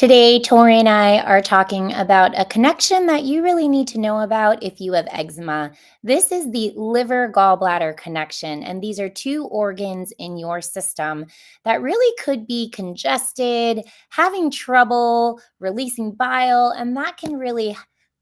Today, Tori and I are talking about a connection that you really need to know about if you have eczema. This is the liver gallbladder connection, and these are two organs in your system that really could be congested, having trouble releasing bile, and that can really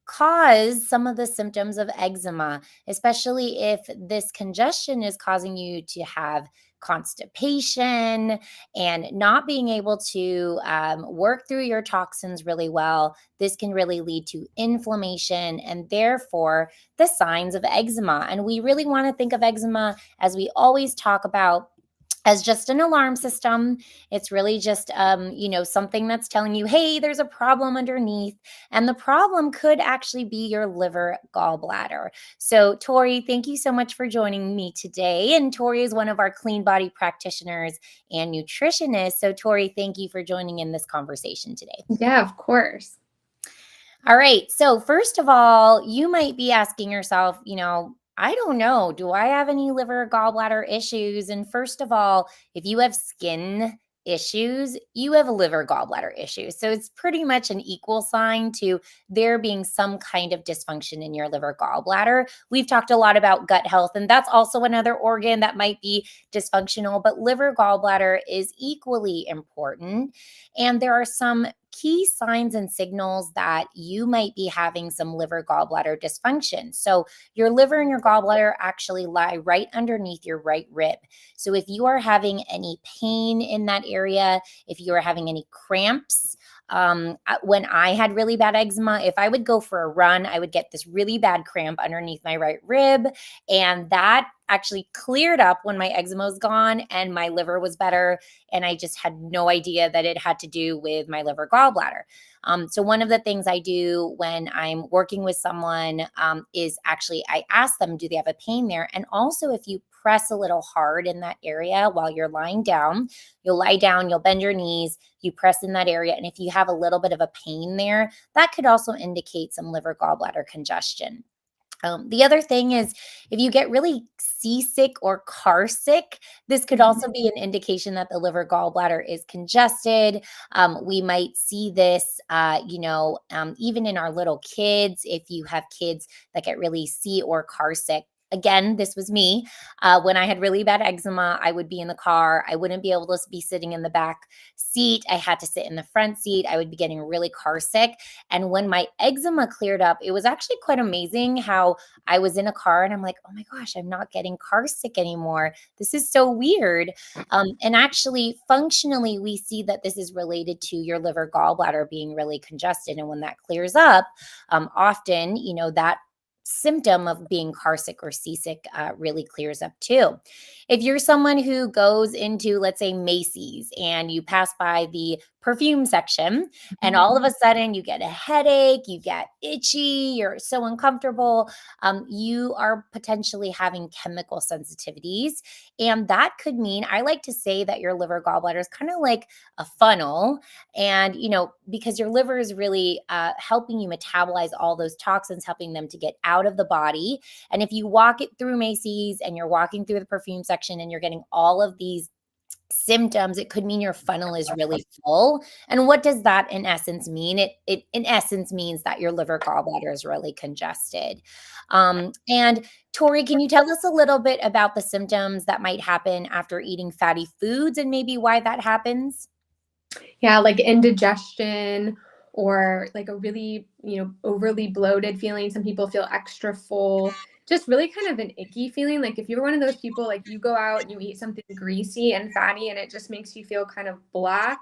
cause some of the symptoms of eczema, especially if this congestion is causing you to have constipation and not being able to work through your toxins really well. This can really lead to inflammation and therefore the signs of eczema. And we really want to think of eczema, as we always talk about, as just an alarm system. It's really just something that's telling you, hey, there's a problem underneath, and the problem could actually be your liver gallbladder. So Tori, thank you so much for joining me today. And Tori is one of our clean body practitioners and nutritionists. So Tori, thank you for joining in this conversation today. Yeah, of course. All right. So, first of all, you might be asking yourself, I don't know, do I have any liver gallbladder issues? And first of all, if you have skin issues, you have liver gallbladder issues. So, it's pretty much an equal sign to there being some kind of dysfunction in your liver gallbladder. We've talked a lot about gut health, and that's also another organ that might be dysfunctional, but liver gallbladder is equally important. And there are some key signs and signals that you might be having some liver gallbladder dysfunction. So, your liver and your gallbladder actually lie right underneath your right rib. So, if you are having any pain in that area, if you are having any cramps, when I had really bad eczema, if I would go for a run, I would get this really bad cramp underneath my right rib. And that actually cleared up when my eczema was gone and my liver was better. And I just had no idea that it had to do with my liver gallbladder. So, one of the things I do when I'm working with someone is actually I ask them, do they have a pain there? And also, if you press a little hard in that area while you're lying down, you'll lie down, you'll bend your knees, you press in that area. And if you have a little bit of a pain there, that could also indicate some liver gallbladder congestion. The other thing is if you get really seasick or car sick, this could Mhm. also be an indication that the liver gallbladder is congested. We might see this, even in our little kids. If you have kids that get really sea or car sick, again, this was me. When I had really bad eczema, I would be in the car. I wouldn't be able to be sitting in the back seat. I had to sit in the front seat. I would be getting really car sick. And when my eczema cleared up, it was actually quite amazing how I was in a car and I'm like, oh my gosh, I'm not getting car sick anymore. This is so weird. And actually, functionally, we see that this is related to your liver gallbladder being really congested. And when that clears up, often, that symptom of being car sick or seasick really clears up too. If you're someone who goes into, let's say, Macy's and you pass by the perfume section, and all of a sudden you get a headache, you get itchy, you're so uncomfortable, you are potentially having chemical sensitivities. And that could mean, I like to say that your liver gallbladder is kind of like a funnel. And, because your liver is really helping you metabolize all those toxins, helping them to get out of the body. And if you walk it through Macy's and you're walking through the perfume section and you're getting all of these symptoms, it could mean your funnel is really full. And what does that in essence mean? It in essence means that your liver gallbladder is really congested. And Tori, can you tell us a little bit about the symptoms that might happen after eating fatty foods and maybe why that happens? Yeah, like indigestion or like a really, overly bloated feeling. Some people feel extra full, just really kind of an icky feeling. Like if you're one of those people, like you go out and you eat something greasy and fatty and it just makes you feel kind of blah.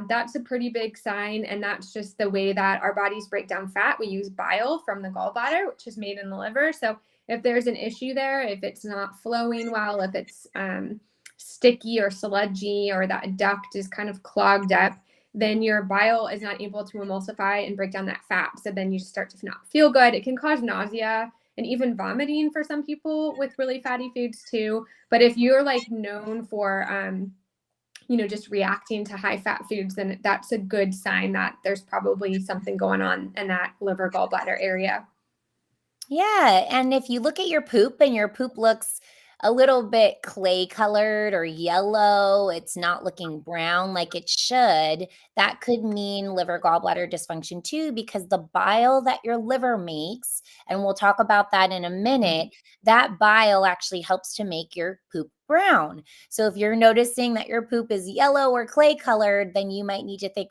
That's a pretty big sign. And that's just the way that our bodies break down fat. We use bile from the gallbladder, which is made in the liver. So if there's an issue there, if it's not flowing well, if it's sticky or sludgy or that duct is kind of clogged up, then your bile is not able to emulsify and break down that fat. So then you just start to not feel good. It can cause nausea and even vomiting for some people with really fatty foods too. But if you're like known for, just reacting to high fat foods, then that's a good sign that there's probably something going on in that liver gallbladder area. Yeah, and if you look at your poop and your poop looks a little bit clay colored or yellow, it's not looking brown like it should, that could mean liver gallbladder dysfunction too, because the bile that your liver makes, and we'll talk about that in a minute, that bile actually helps to make your poop brown. So if you're noticing that your poop is yellow or clay colored, then you might need to think,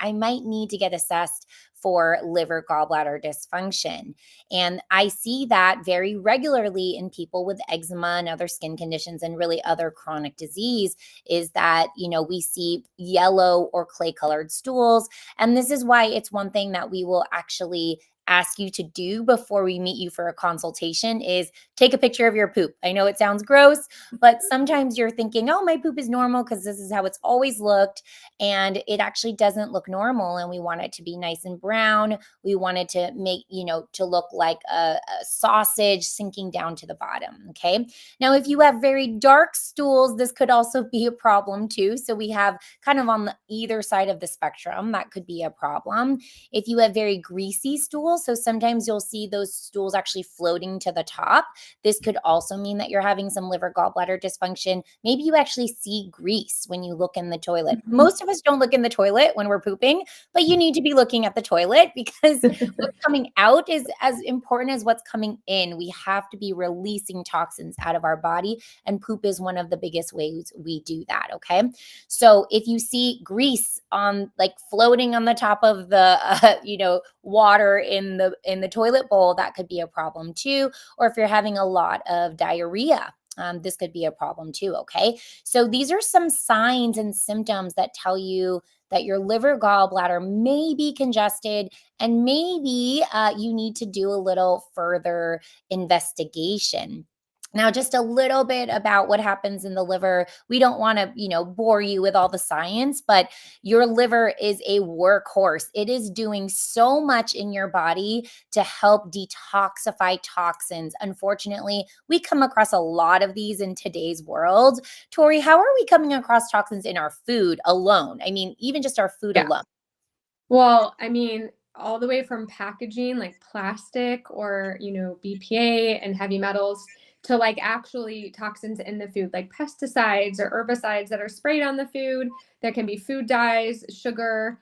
I might need to get assessed for liver gallbladder dysfunction. And I see that very regularly in people with eczema and other skin conditions and really other chronic disease is that, we see yellow or clay colored stools. And this is why it's one thing that we will actually ask you to do before we meet you for a consultation is take a picture of your poop. I know it sounds gross, but sometimes you're thinking, oh, my poop is normal because this is how it's always looked. And it actually doesn't look normal. And we want it to be nice and brown. We want it to make, to look like a sausage sinking down to the bottom. Okay. Now, if you have very dark stools, this could also be a problem too. So we have kind of on the either side of the spectrum, that could be a problem. If you have very greasy stools, so sometimes you'll see those stools actually floating to the top. This could also mean that you're having some liver gallbladder dysfunction. Maybe you actually see grease when you look in the toilet. Mhm. Most of us don't look in the toilet when we're pooping, but you need to be looking at the toilet because what's coming out is as important as what's coming in. We have to be releasing toxins out of our body, and poop is one of the biggest ways we do that. Okay. So if you see grease on like floating on the top of the water in the toilet bowl, that could be a problem too. Or if you're having a lot of diarrhea, this could be a problem too. Okay. So these are some signs and symptoms that tell you that your liver gallbladder may be congested and maybe you need to do a little further investigation. Now, just a little bit about what happens in the liver. We don't want to, bore you with all the science, but your liver is a workhorse. It is doing so much in your body to help detoxify toxins. Unfortunately, we come across a lot of these in today's world. Tori, how are we coming across toxins in our food alone? I mean, even just our food Yeah. alone. Well, I mean, all the way from packaging like plastic or, BPA and heavy metals to like actually toxins in the food, like pesticides or herbicides that are sprayed on the food. There can be food dyes, sugar.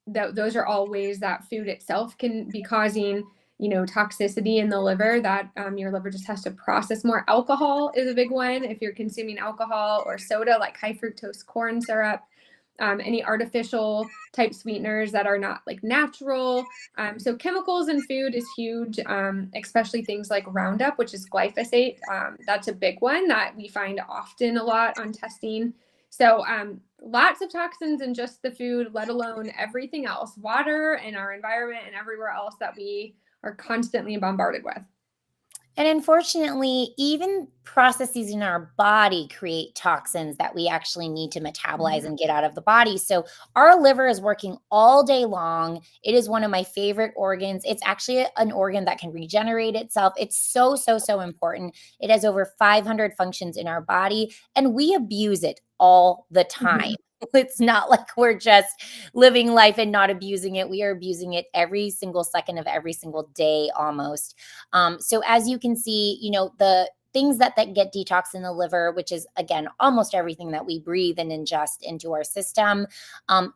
Those are all ways that food itself can be causing, toxicity in the liver that your liver just has to process more. Alcohol is a big one. If you're consuming alcohol or soda, like high fructose corn syrup, any artificial type sweeteners that are not like natural. So chemicals in food is huge, especially things like Roundup, which is glyphosate. That's a big one that we find often a lot on testing. So lots of toxins in just the food, let alone everything else, water and our environment and everywhere else that we are constantly bombarded with. And unfortunately, even processes in our body create toxins that we actually need to metabolize and get out of the body. So, our liver is working all day long. It is one of my favorite organs. It's actually an organ that can regenerate itself. It's so, so, so important. It has over 500 functions in our body, and we abuse it all the time. Mhm. It's not like we're just living life and not abusing it. We are abusing it every single second of every single day almost. So as you can see, the things that get detoxed in the liver, which is again almost everything that we breathe and ingest into our system,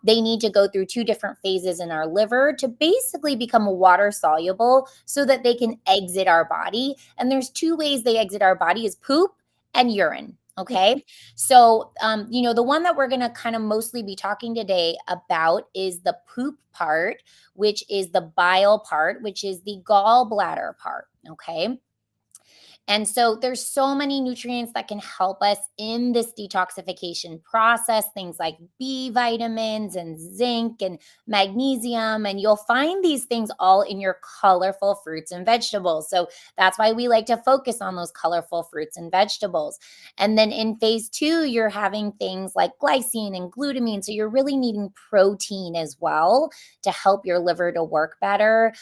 they need to go through two different phases in our liver to basically become water soluble so that they can exit our body. And there's two ways they exit our body: is poop and urine. Yeah. Okay. So, the one that we're going to kind of mostly be talking today about is the poop part, which is the bile part, which is the gallbladder part. Okay. And so there's so many nutrients that can help us in this detoxification process, things like B vitamins and zinc and magnesium. And you'll find these things all in your colorful fruits and vegetables. So that's why we like to focus on those colorful fruits and vegetables. And then in phase two, you're having things like glycine and glutamine. So you're really needing protein as well to help your liver to work better.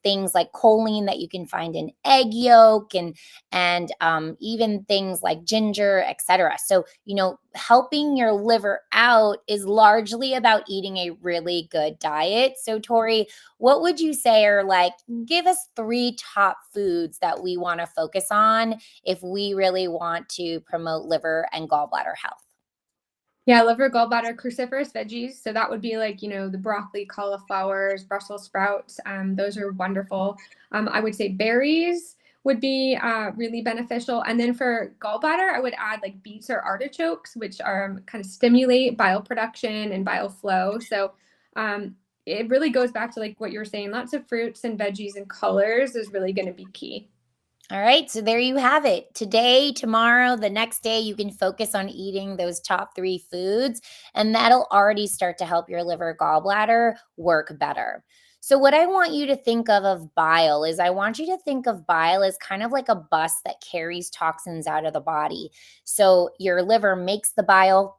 Things like choline that you can find in egg yolk, and even things like ginger, etc. So, helping your liver out is largely about eating a really good diet. So, Tori, what would you say are like, give us three top foods that we want to focus on if we really want to promote liver and gallbladder health? Yeah, liver, gallbladder, cruciferous veggies. So that would be like, the broccoli, cauliflowers, Brussels sprouts. Those are wonderful. I would say berries would be really beneficial. And then for gallbladder, I would add like beets or artichokes, which are kind of stimulate bile production and bile flow. So it really goes back to like what you were saying. Lots of fruits and veggies and colors is really going to be key. All right, so there you have it. Today, tomorrow, the next day, you can focus on eating those top three foods, and that'll already start to help your liver gallbladder work better. So, what I want you to think of bile is I want you to think of bile as kind of like a bus that carries toxins out of the body. So, your liver makes the bile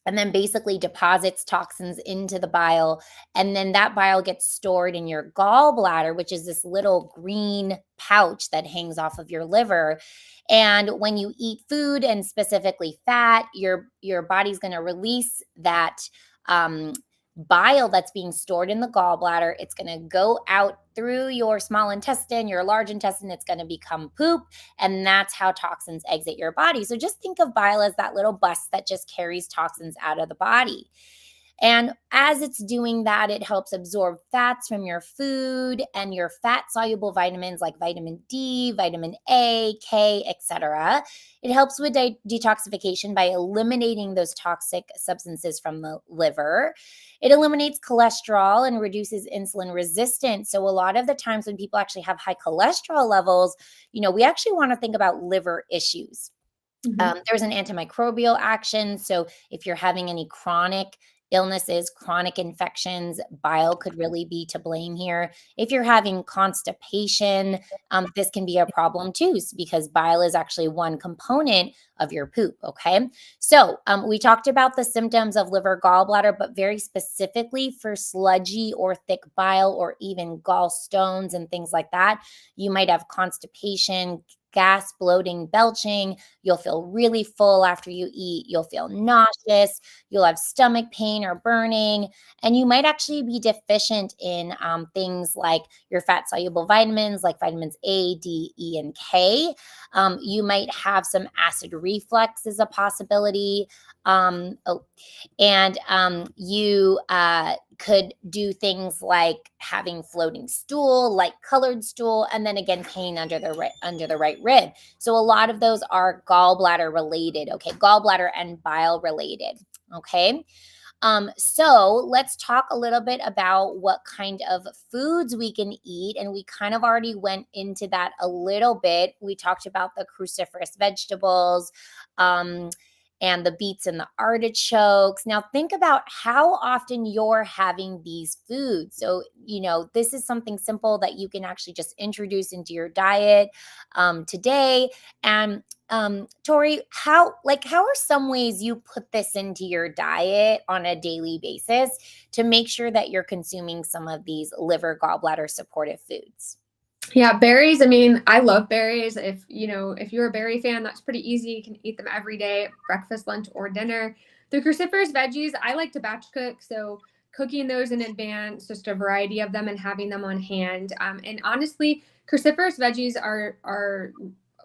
and then basically deposits toxins into the bile. And then that bile gets stored in your gallbladder, which is this little green pouch that hangs off of your liver. And when you eat food and specifically fat, your body's going to release that um, bile that's being stored in the gallbladder. It's going to go out through your small intestine, your large intestine. It's going to become poop. And that's how toxins exit your body. So just think of bile as that little bus that just carries toxins out of the body. And as it's doing that, it helps absorb fats from your food and your fat soluble vitamins like vitamin D, vitamin A, K, etc. It helps with detoxification by eliminating those toxic substances from the liver. It eliminates cholesterol and reduces insulin resistance. So, a lot of the times when people actually have high cholesterol levels, we actually want to think about liver issues. Mhm. There's an antimicrobial action. So if you're having any chronic illnesses, chronic infections, bile could really be to blame here. If you're having constipation, this can be a problem too, because bile is actually one component of your poop. Okay. So we talked about the symptoms of liver gallbladder, but very specifically for sludgy or thick bile or even gallstones and things like that, you might have constipation, gas, bloating, belching. You'll feel really full after you eat. You'll feel nauseous. You'll have stomach pain or burning. And you might actually be deficient in things like your fat soluble vitamins, like vitamins A, D, E, and K. You might have some acid reflux, is a possibility. You could do things like having floating stool, light colored stool, and then again pain under the right rib. So a lot of those are gallbladder related. Okay, gallbladder and bile related. Okay. So let's talk a little bit about what kind of foods we can eat. And we kind of already went into that a little bit. We talked about the cruciferous vegetables, um, and the beets and the artichokes. Now, think about how often you're having these foods. So, this is something simple that you can actually just introduce into your diet today. And Tori, how are some ways you put this into your diet on a daily basis to make sure that you're consuming some of these liver gallbladder supportive foods? Yeah, berries. I mean, I love berries. If you're a berry fan, that's pretty easy. You can eat them every day, breakfast, lunch, or dinner. The cruciferous veggies, I like to batch cook. So cooking those in advance, just a variety of them and having them on hand. And honestly, cruciferous veggies are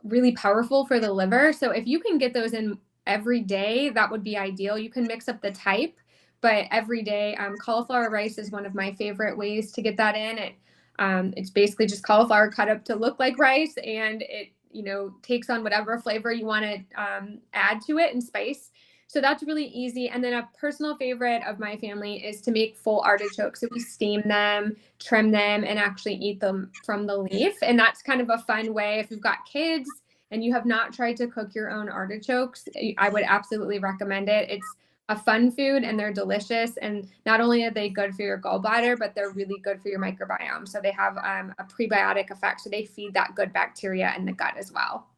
really powerful for the liver. So if you can get those in every day, that would be ideal. You can mix up the type, but every day, cauliflower rice is one of my favorite ways to get that in. It's basically just cauliflower cut up to look like rice, and it takes on whatever flavor you want to add to it and spice. So that's really easy. And then a personal favorite of my family is to make full artichokes. So we steam them, trim them, and actually eat them from the leaf. And that's kind of a fun way. If you've got kids and you have not tried to cook your own artichokes, I would absolutely recommend it. It's a fun food and they're delicious. And not only are they good for your gallbladder, but they're really good for your microbiome. So they have a prebiotic effect. So they feed that good bacteria in the gut as well.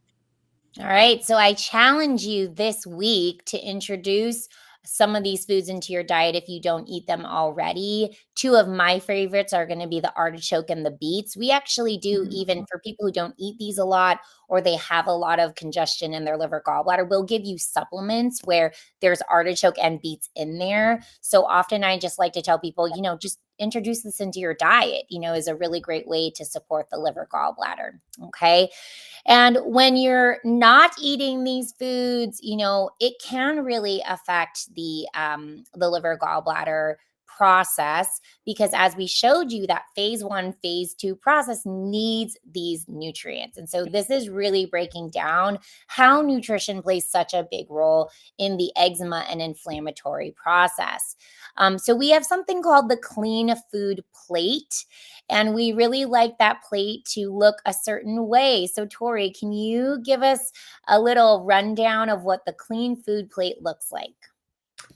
All right. So I challenge you this week to introduce some of these foods into your diet if you don't eat them already. Two of my favorites are going to be the artichoke and the beets. We actually do, Mhm. even for people who don't eat these a lot or they have a lot of congestion in their liver gallbladder, we'll give you supplements where there's artichoke and beets in there. So often I just like to tell people, just introduce this into your diet, is a really great way to support the liver gallbladder. Okay. And when you're not eating these foods, it can really affect the liver gallbladder process, because as we showed you, that phase 1 phase 2 process needs these nutrients. And so this is really breaking down how nutrition plays such a big role in the eczema and inflammatory process. So we have something called the clean food plate, and we really like that plate to look a certain way. So, Tori, can you give us a little rundown of what the clean food plate looks like?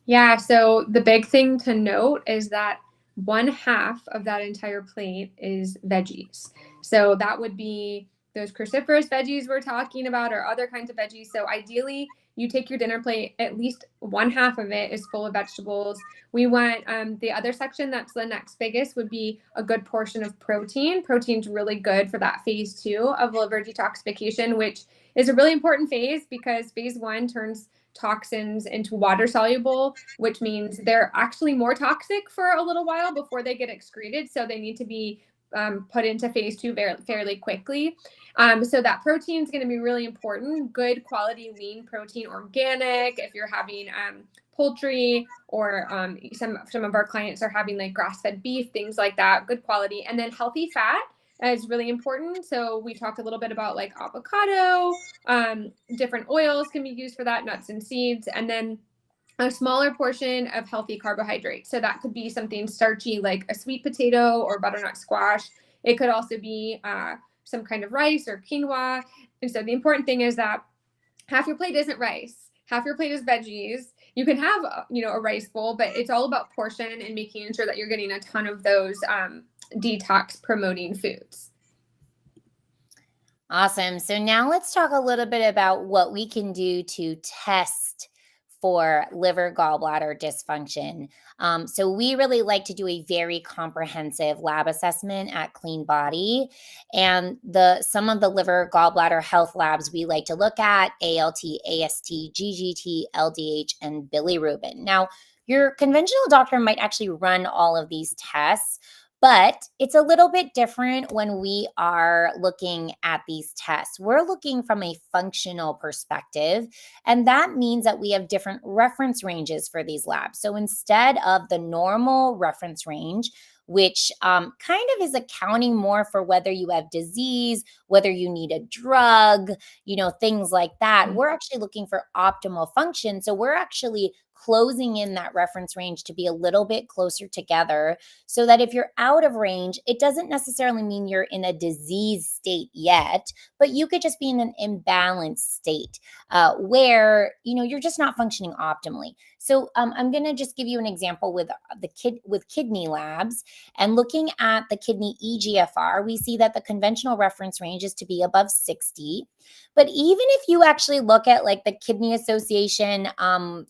Yeah, so the big thing to note is that one half of that entire plate is veggies. So that would be those cruciferous veggies we're talking about, or other kinds of veggies. So ideally, you take your dinner plate, at least one half of it is full of vegetables. We want the other section, that's the next biggest, would be a good portion of protein. Protein's really good for that phase 2 of liver detoxification, which is a really important phase because phase 1 turns toxins into water soluble, which means they're actually more toxic for a little while before they get excreted. So they need to be put into phase 2 fairly quickly. So that protein is going to be really important. Good quality lean protein, organic. If you're having poultry, or some of our clients are having like grass-fed beef, things like that, good quality. And then healthy fat is really important. So we talked a little bit about like avocado, different oils can be used for that, nuts and seeds, and then a smaller portion of healthy carbohydrates. So that could be something starchy like a sweet potato or butternut squash. It could also be some kind of rice or quinoa. And so the important thing is that half your plate isn't rice, half your plate is veggies. You can have a rice bowl, but it's all about portion and making sure that you're getting a ton of those detox promoting foods. Awesome. So now let's talk a little bit about what we can do to test for liver gallbladder dysfunction. So we really like to do a very comprehensive lab assessment at Clean Body, and the some of the liver gallbladder health labs we like to look at: ALT, AST, GGT, LDH, and bilirubin. Now, your conventional doctor might actually run all of these tests, but it's a little bit different when we are looking at these tests. We're looking from a functional perspective, and that means that we have different reference ranges for these labs. So instead of the normal reference range, which kind of is accounting more for whether you have disease, whether you need a drug, things like that, we're actually looking for optimal function. So we're actually closing in that reference range to be a little bit closer together, so that if you're out of range, it doesn't necessarily mean you're in a disease state yet, but you could just be in an imbalanced state where you're just not functioning optimally. So I'm going to just give you an example with with kidney labs, and looking at the kidney EGFR, we see that the conventional reference range is to be above 60. But even if you actually look at like the Kidney Association,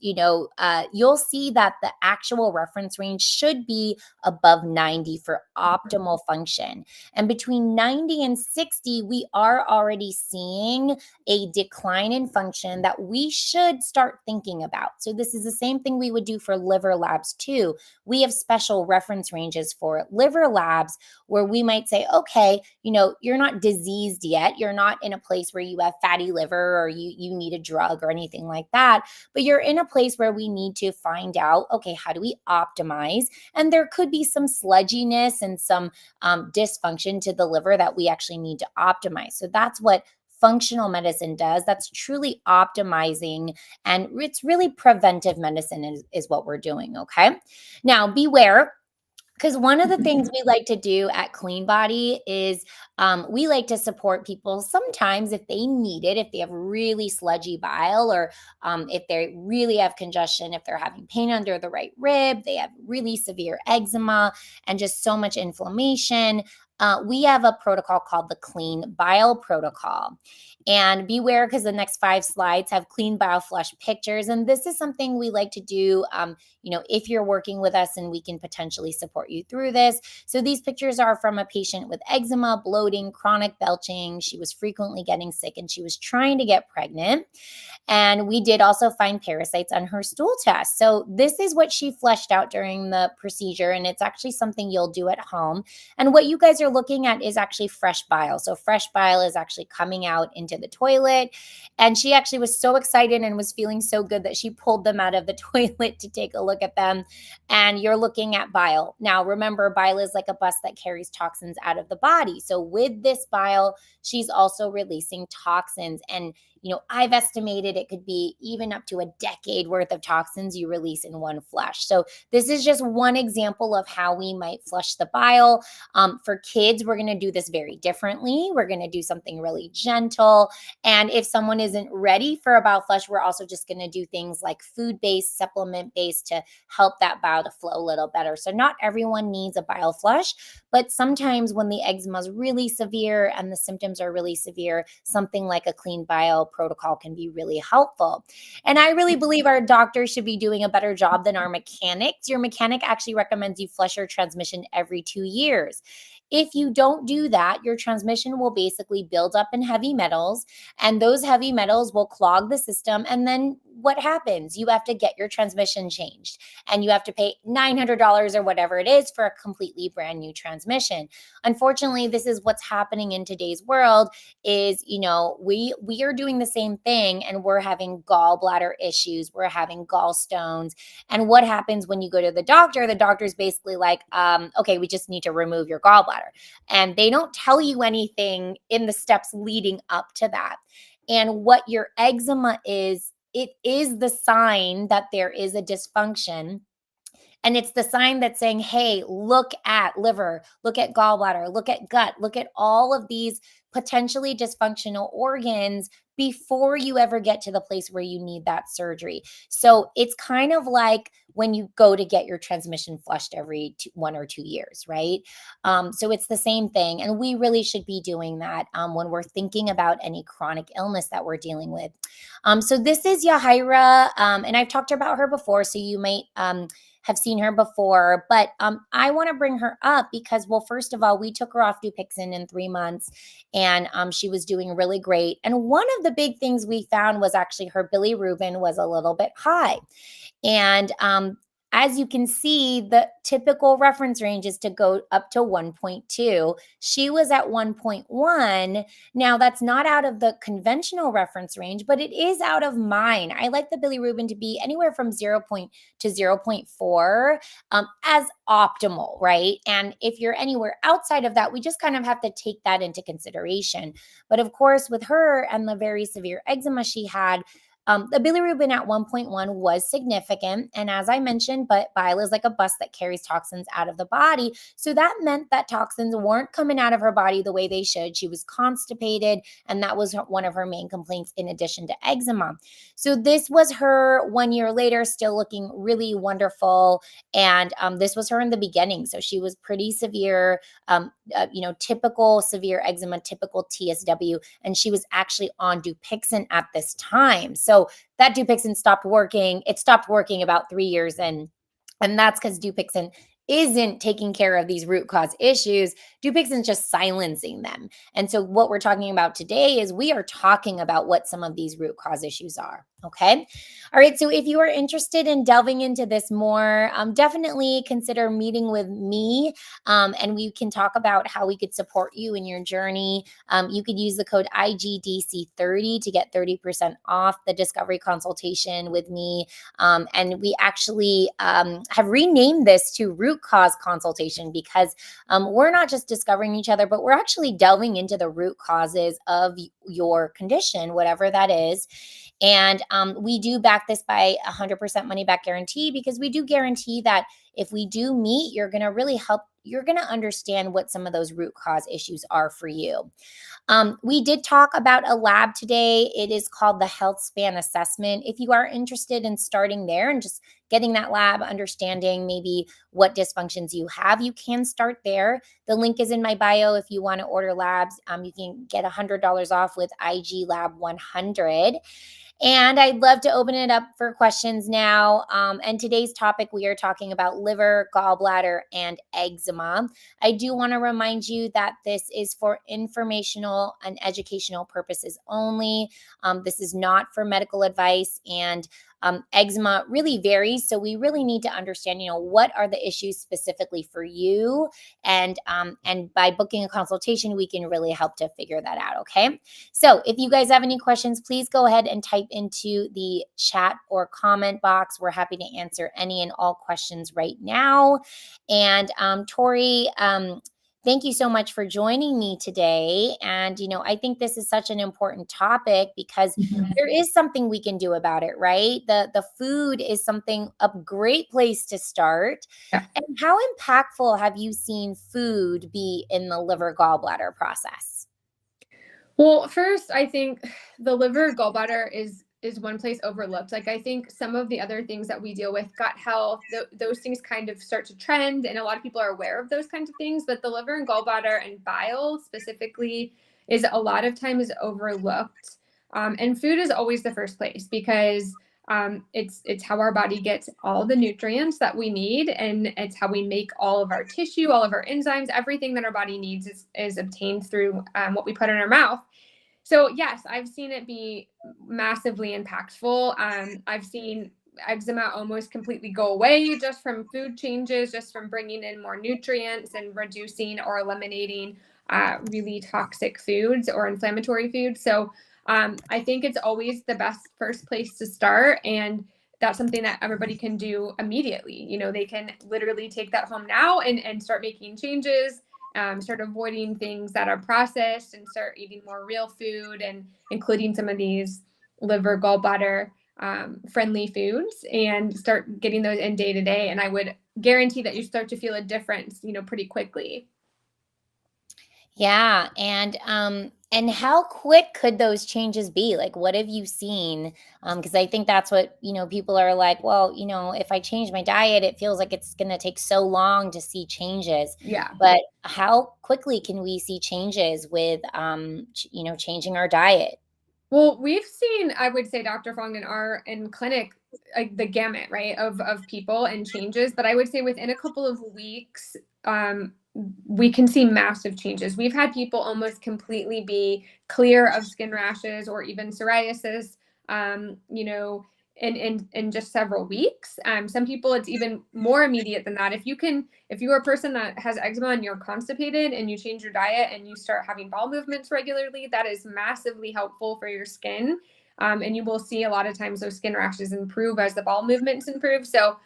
you'll see that the actual reference range should be above 90 for optimal function. And between 90 and 60, we are already seeing a decline in function that we should start thinking about. So, this is the same thing we would do for liver labs too. We have special reference ranges for liver labs where we might say, okay, you're not diseased yet. You're not in a place where you have fatty liver or you need a drug or anything like that. But you're in a place where we need to find out, okay, how do we optimize? And there could be some sludginess and some dysfunction to the liver that we actually need to optimize. So that's what functional medicine does. That's truly optimizing, and it's really preventive medicine is what we're doing. Okay. Now, beware, because one of the things we like to do at Clean Body is we like to support people sometimes if they need it, if they have really sludgy bile, or if they really have congestion, if they're having pain under the right rib, they have really severe eczema and just so much inflammation. we have a protocol called the Clean Bile Protocol. And beware because the next 5 slides have clean bile flush pictures. And this is something we like to do, if you're working with us and we can potentially support you through this. So these pictures are from a patient with eczema, bloating, chronic belching. She was frequently getting sick and she was trying to get pregnant. And we did also find parasites on her stool test. So this is what she flushed out during the procedure. And it's actually something you'll do at home. And what you guys are looking at is actually fresh bile. So fresh bile is actually coming out into the toilet. And she actually was so excited and was feeling so good that she pulled them out of the toilet to take a look at them. And you're looking at bile. Now, remember, bile is like a bus that carries toxins out of the body. So with this bile, she's also releasing toxins. And I've estimated it could be even up to a decade worth of toxins you release in one flush. So this is just one example of how we might flush the bile. For kids, we're going to do this very differently. We're going to do something really gentle. And if someone isn't ready for a bile flush, we're also just going to do things like food-based, supplement-based to help that bile to flow a little better. So not everyone needs a bile flush, but sometimes when the eczema is really severe and the symptoms are really severe, something like a clean bile protocol can be really helpful. And I really believe our doctors should be doing a better job than our mechanics. Your mechanic actually recommends you flush your transmission every 2 years. If you don't do that, your transmission will basically build up in heavy metals, and those heavy metals will clog the system. And then what happens? You have to get your transmission changed, and you have to pay $900 or whatever it is for a completely brand new transmission. Unfortunately, this is what's happening in today's world is, we are doing the same thing, and we're having gallbladder issues, we're having gallstones. And what happens when you go to the doctor? The doctor's basically like, okay, we just need to remove your gallbladder. And they don't tell you anything in the steps leading up to that. And what your eczema is, it is the sign that there is a dysfunction. And it's the sign that's saying, hey, look at liver, look at gallbladder, look at gut, look at all of these potentially dysfunctional organs before you ever get to the place where you need that surgery. So it's kind of like when you go to get your transmission flushed every 1 or 2 years, right? So it's the same thing. And we really should be doing that when we're thinking about any chronic illness that we're dealing with. So this is Yahira, and I've talked about her before, so you might have seen her before, but I want to bring her up because, well, first of all, we took her off Dupixent in 3 months, and she was doing really great. And one of the big things we found was actually her bilirubin was a little bit high. And as you can see, the typical reference range is to go up to 1.2. She was at 1.1. Now, that's not out of the conventional reference range, but it is out of mine. I like the bilirubin to be anywhere from 0. to 0.4 as optimal, right? And if you're anywhere outside of that, we just kind of have to take that into consideration. But of course, with her and the very severe eczema she had, the bilirubin at 1.1 was significant. And as I mentioned, but bile is like a bus that carries toxins out of the body. So that meant that toxins weren't coming out of her body the way they should. She was constipated, and that was one of her main complaints in addition to eczema. So this was her 1 year later, still looking really wonderful. And this was her in the beginning. So she was pretty severe, typical severe eczema, typical TSW. And she was actually on Dupixent at this time. So that Dupixent stopped working. It stopped working about 3 years in. And that's because Dupixent isn't taking care of these root cause issues. Dupixent's just silencing them. And so what we're talking about today is we are talking about what some of these root cause issues are. Okay. All right. So if you are interested in delving into this more, definitely consider meeting with me, and we can talk about how we could support you in your journey. You could use the code IGDC30 to get 30% off the discovery consultation with me. And we actually have renamed this to root cause consultation because we're not just discovering each other, but we're actually delving into the root causes of your condition, whatever that is. And we do back this by 100% money back guarantee because we do guarantee that if we do meet, you're going to really help. You're going to understand what some of those root cause issues are for you. We did talk about a lab today. It is called the Health Span Assessment. If you are interested in starting there and just getting that lab, understanding maybe what dysfunctions you have, you can start there. The link is in my bio. If you want to order labs, you can get $100 off with IG Lab 100. And I'd love to open it up for questions now. And today's topic, we are talking about liver, gallbladder, and eczema. I do want to remind you that this is for informational and educational purposes only. This is not for medical advice, and eczema really varies. So we really need to understand, what are the issues specifically for you, and by booking a consultation, we can really help to figure that out. Okay. So if you guys have any questions, please go ahead and type into the chat or comment box. We're happy to answer any and all questions right now. And Tori, thank you so much for joining me today. And, I think this is such an important topic because there is something we can do about it, right? The food is a great place to start. Yeah. And how impactful have you seen food be in the liver gallbladder process? Well, first, I think the liver gallbladder is one place overlooked. Like, I think some of the other things that we deal with, gut health, those things kind of start to trend, and a lot of people are aware of those kinds of things. But the liver and gallbladder and bile specifically is a lot of times overlooked. And food is always the first place because it's how our body gets all the nutrients that we need, and it's how we make all of our tissue, all of our enzymes, everything that our body needs is obtained through what we put in our mouth. So yes, I've seen it be massively impactful. I've seen eczema almost completely go away just from food changes, just from bringing in more nutrients and reducing or eliminating really toxic foods or inflammatory foods. So I think it's always the best first place to start. And that's something that everybody can do immediately. They can literally take that home now and start making changes, start avoiding things that are processed, and start eating more real food, and including some of these liver, gallbladder friendly foods, and start getting those in day to day. And I would guarantee that you start to feel a difference, pretty quickly. Yeah, and how quick could those changes be? Like, what have you seen? Because I think that's what, people are like, well, if I change my diet, it feels like it's going to take so long to see changes. Yeah. But how quickly can we see changes with, changing our diet? Well, we've seen, I would say, Dr. Fong, in clinic, like the gamut, right, of people and changes. But I would say within a couple of weeks, we can see massive changes. We've had people almost completely be clear of skin rashes or even psoriasis, in just several weeks. Some people, it's even more immediate than that. If you're a person that has eczema and you're constipated and you change your diet and you start having bowel movements regularly, that is massively helpful for your skin. And you will see a lot of times those skin rashes improve as the bowel movements improve. So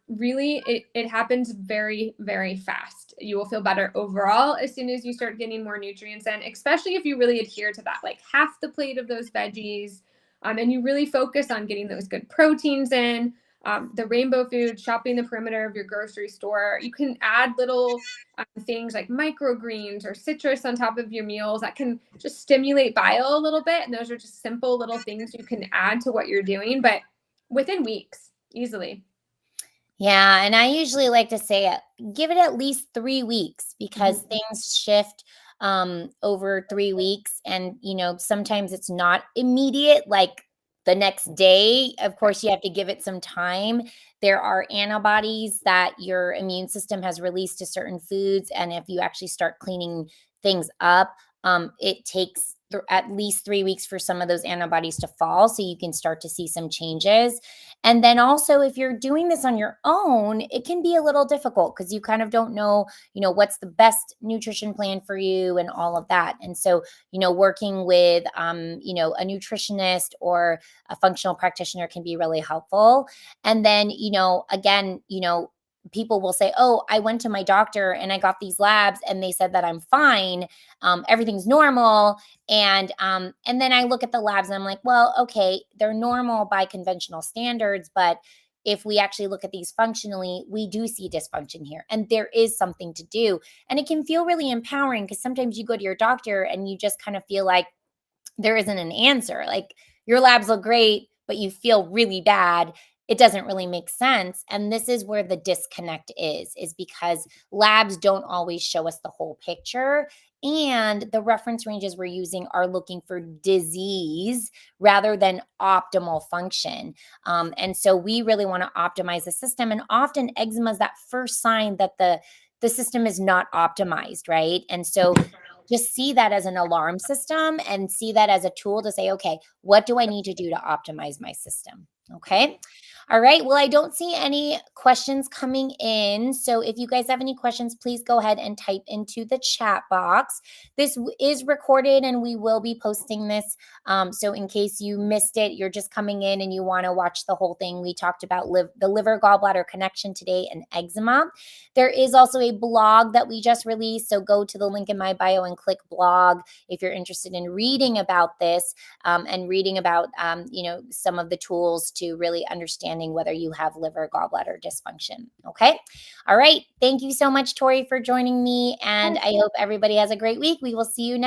really, it happens very, very fast. You will feel better overall as soon as you start getting more nutrients in, especially if you really adhere to that, like half the plate of those veggies. And you really focus on getting those good proteins in, the rainbow food, shopping the perimeter of your grocery store. You can add little things like microgreens or citrus on top of your meals that can just stimulate bile a little bit. And those are just simple little things you can add to what you're doing, but within weeks, easily. Yeah, and I usually like to say give it at least 3 weeks because Mhm. things shift over 3 weeks, and sometimes it's not immediate like the next day. Of course, you have to give it some time. There are antibodies that your immune system has released to certain foods, and if you actually start cleaning things up, it takes at least 3 weeks for some of those antibodies to fall so you can start to see some changes. And then also, if you're doing this on your own, it can be a little difficult because you kind of don't know, what's the best nutrition plan for you and all of that. And so, working with, a nutritionist or a functional practitioner can be really helpful. And then, again, people will say, oh, I went to my doctor and I got these labs and they said that I'm fine. Everything's normal. And then I look at the labs and I'm like, well, okay, they're normal by conventional standards, but if we actually look at these functionally, we do see dysfunction here. And there is something to do. And it can feel really empowering because sometimes you go to your doctor and you just kind of feel like there isn't an answer. Like your labs look great, but you feel really bad. It doesn't really make sense. And this is where the disconnect is because labs don't always show us the whole picture. And the reference ranges we're using are looking for disease rather than optimal function. And so we really want to optimize the system. And often eczema is that first sign that the system is not optimized, right? And so just see that as an alarm system and see that as a tool to say, okay, what do I need to do to optimize my system? Okay. All right. Well, I don't see any questions coming in. So if you guys have any questions, please go ahead and type into the chat box. This is recorded and we will be posting this. So in case you missed it, you're just coming in and you want to watch the whole thing. We talked about the liver gallbladder connection today and eczema. There is also a blog that we just released. So go to the link in my bio and click blog if you're interested in reading about this and reading about, some of the tools to really understanding whether you have liver gallbladder dysfunction. Okay. All right. Thank you so much, Tori, for joining me. And I hope everybody has a great week. We will see you next